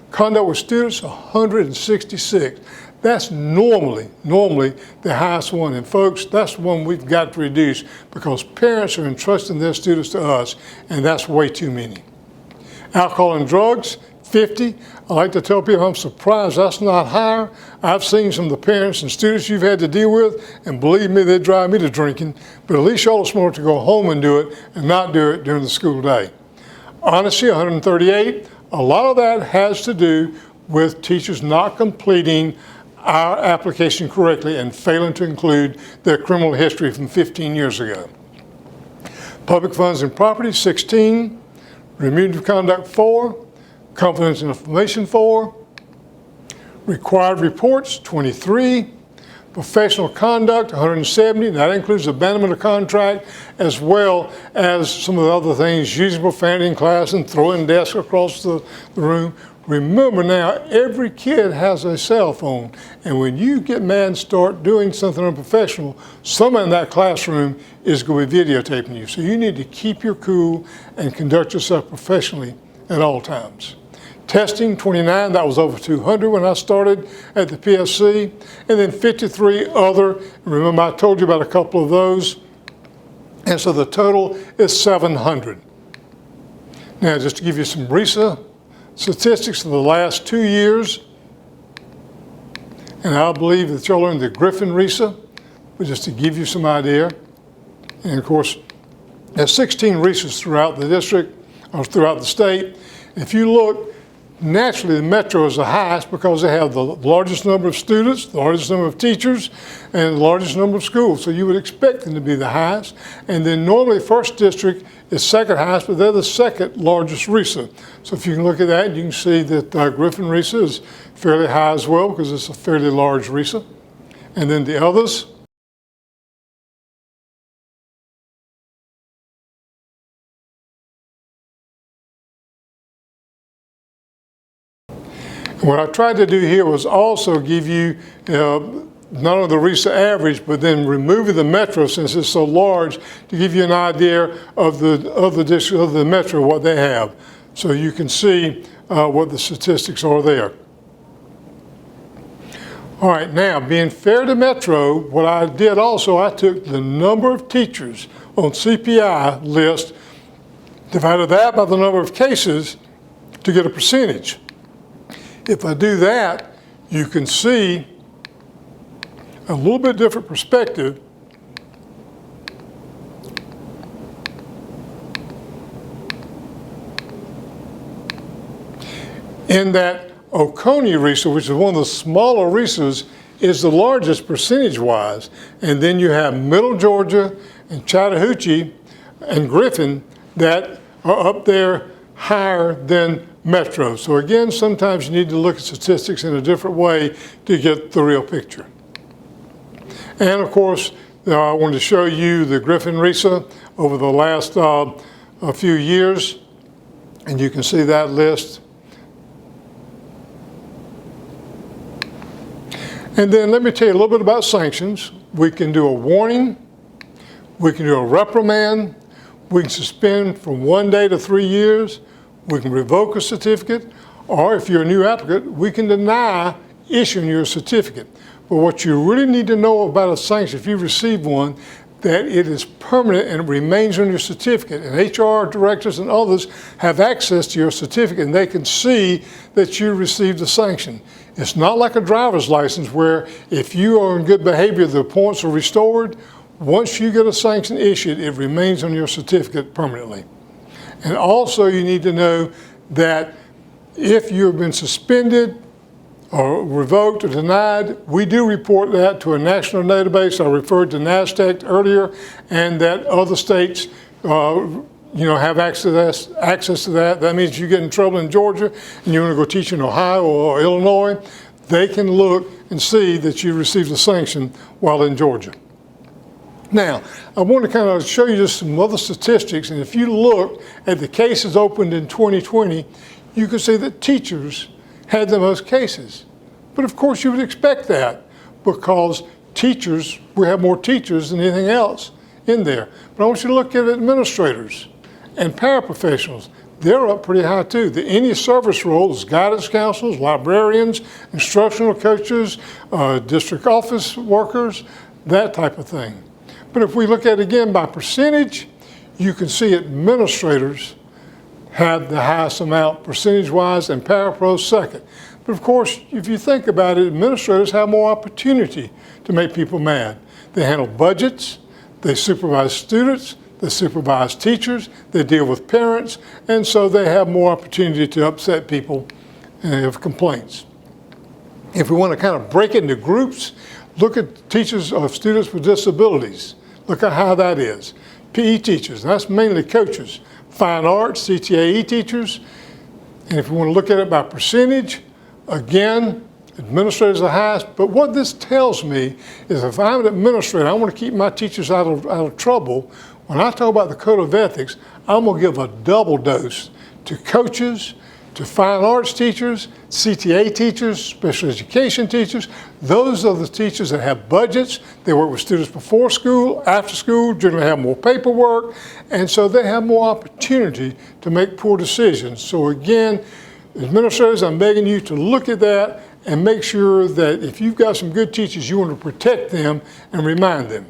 Conduct with students, 166. That's normally the highest one. And folks, that's one we've got to reduce because parents are entrusting their students to us, and that's way too many. Alcohol and drugs, 50. I like to tell people I'm surprised that's not higher. I've seen some of the parents and students you've had to deal with, and believe me, they drive me to drinking, but at least y'all are smart to go home and do it and not do it during the school day. Honesty, 138. A lot of that has to do with teachers not completing our application correctly and failing to include their criminal history from 15 years ago. Public funds and property, 16. Remedial conduct, 4. Confidential information, 4. Required reports, 23. Professional conduct, 170. That includes abandonment of contract as well as some of the other things, using profanity in class and throwing desks across the room. Remember now, every kid has a cell phone, and when you get mad and start doing something unprofessional, someone in that classroom is going to be videotaping you. So you need to keep your cool and conduct yourself professionally at all times. Testing, 29, that was over 200 when I started at the PSC, and then 53 other. Remember, I told you about a couple of those, and so the total is 700. Now, just to give you some RESA statistics of the last 2 years, and I believe that y'all learned the Griffin RESA, but just to give you some idea. And of course, there's 16 RESAs throughout the district, or throughout the state. If you look, naturally the metro is the highest because they have the largest number of students, the largest number of teachers, and the largest number of schools. So you would expect them to be the highest. And then normally first district is second highest, but they're the second largest RESA. So if you can look at that, you can see that Griffin RESA is fairly high as well because it's a fairly large RESA. And then the others, what I tried to do here was also give you not only the RESA average, but then removing the metro since it's so large to give you an idea of the metro, what they have. So you can see what the statistics are there. All right, now being fair to Metro, what I did also, I took the number of teachers on CPI list, divided that by the number of cases to get a percentage. If I do that, you can see a little bit different perspective in that Oconee RESA, which is one of the smaller RESAs, is the largest percentage-wise. And then you have Middle Georgia and Chattahoochee and Griffin that are up there higher than Metro. So again, sometimes you need to look at statistics in a different way to get the real picture. And of course, I wanted to show you the Griffin RESA over the last a few years. And you can see that list. And then let me tell you a little bit about sanctions. We can do a warning, we can do a reprimand, we can suspend from 1 day to 3 years, we can revoke a certificate, or if you're a new applicant, we can deny issuing your certificate. But what you really need to know about a sanction, if you receive one, that it is permanent and it remains on your certificate. And HR directors and others have access to your certificate and they can see that you received a sanction. It's not like a driver's license where if you are in good behavior, the points are restored. Once you get a sanction issued, it remains on your certificate permanently. And also you need to know that if you've been suspended or revoked or denied, we do report that to a national database. I referred to NASTEC earlier, and that other states have access to that. That means you get in trouble in Georgia and you want to go teach in Ohio or Illinois, they can look and see that you received a sanction while in Georgia. Now, I want to kind of show you just some other statistics, and if you look at the cases opened in 2020, you can see that teachers had the most cases. But of course you would expect that because teachers, we have more teachers than anything else in there. But I want you to look at administrators and paraprofessionals. They're up pretty high too. Any service roles, guidance counselors, librarians, instructional coaches, district office workers, that type of thing. But if we look at it again by percentage, you can see administrators had the highest amount percentage-wise and parapros second. But of course, if you think about it, administrators have more opportunity to make people mad. They handle budgets, they supervise students, they supervise teachers, they deal with parents, and so they have more opportunity to upset people and have complaints. If we want to kind of break it into groups, look at teachers of students with disabilities. Look at how that is. PE teachers, that's mainly coaches. Fine arts, CTAE teachers, and if you want to look at it by percentage, again, administrators are the highest, but what this tells me is if I'm an administrator, I want to keep my teachers out of trouble. When I talk about the code of ethics, I'm going to give a double dose to coaches, to fine arts teachers, CTA teachers, special education teachers. Those are the teachers that have budgets. They work with students before school, after school, generally have more paperwork, and so they have more opportunity to make poor decisions. So again, administrators, I'm begging you to look at that and make sure that if you've got some good teachers, you want to protect them and remind them.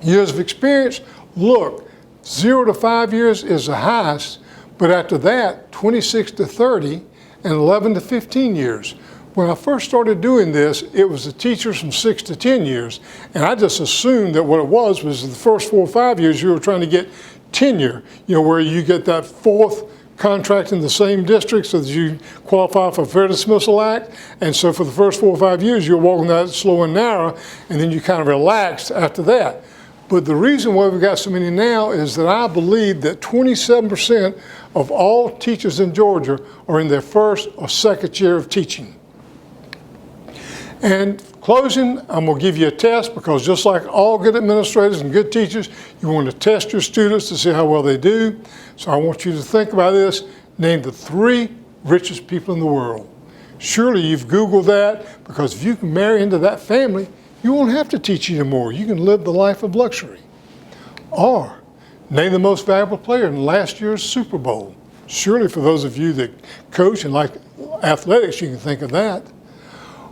Years of experience, look, 0 to 5 years is the highest, but after that, 26 to 30 and 11 to 15 years. When I first started doing this, it was the teachers from 6 to 10 years, and I just assumed that what it was the first 4 or 5 years you were trying to get tenure, where you get that fourth contract in the same district so that you qualify for Fair Dismissal Act. And so for the first 4 or 5 years, you're walking that slow and narrow, and then you kind of relaxed after that. But the reason why we've got so many now is that I believe that 27% of all teachers in Georgia are in their first or second year of teaching. And closing, I'm going to give you a test because just like all good administrators and good teachers, you want to test your students to see how well they do. So I want you to think about this. Name the 3 richest people in the world. Surely you've Googled that because if you can marry into that family, you won't have to teach anymore. You can live the life of luxury. Or name the most valuable player in last year's Super Bowl. Surely for those of you that coach and like athletics, you can think of that.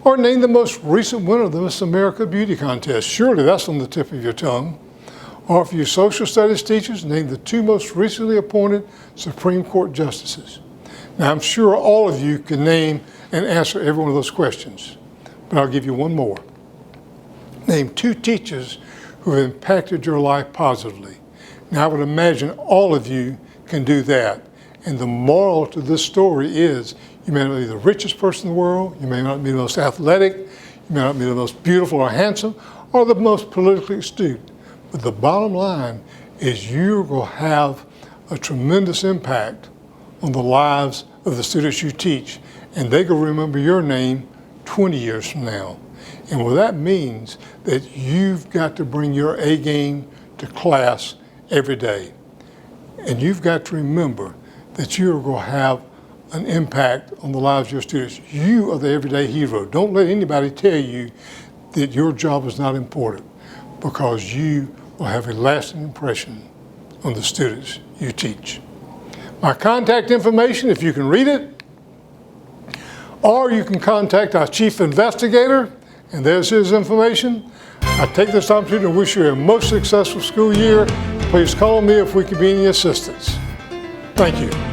Or name the most recent winner of the Miss America Beauty Contest. Surely that's on the tip of your tongue. Or for you social studies teachers, name the 2 most recently appointed Supreme Court justices. Now, I'm sure all of you can name and answer every one of those questions, but I'll give you one more. Name 2 teachers who have impacted your life positively. Now, I would imagine all of you can do that. And the moral to this story is you may not be the richest person in the world, you may not be the most athletic, you may not be the most beautiful or handsome, or the most politically astute. But the bottom line is you're going to have a tremendous impact on the lives of the students you teach, and they're going to remember your name 20 years from now. And what that means that you've got to bring your A game to class every day. And you've got to remember that you're going to have an impact on the lives of your students. You are the everyday hero. Don't let anybody tell you that your job is not important, because you will have a lasting impression on the students you teach. My contact information, if you can read it, or you can contact our chief investigator, and there's his information. I take this opportunity to wish you a most successful school year. Please call me if we can be any assistance. Thank you.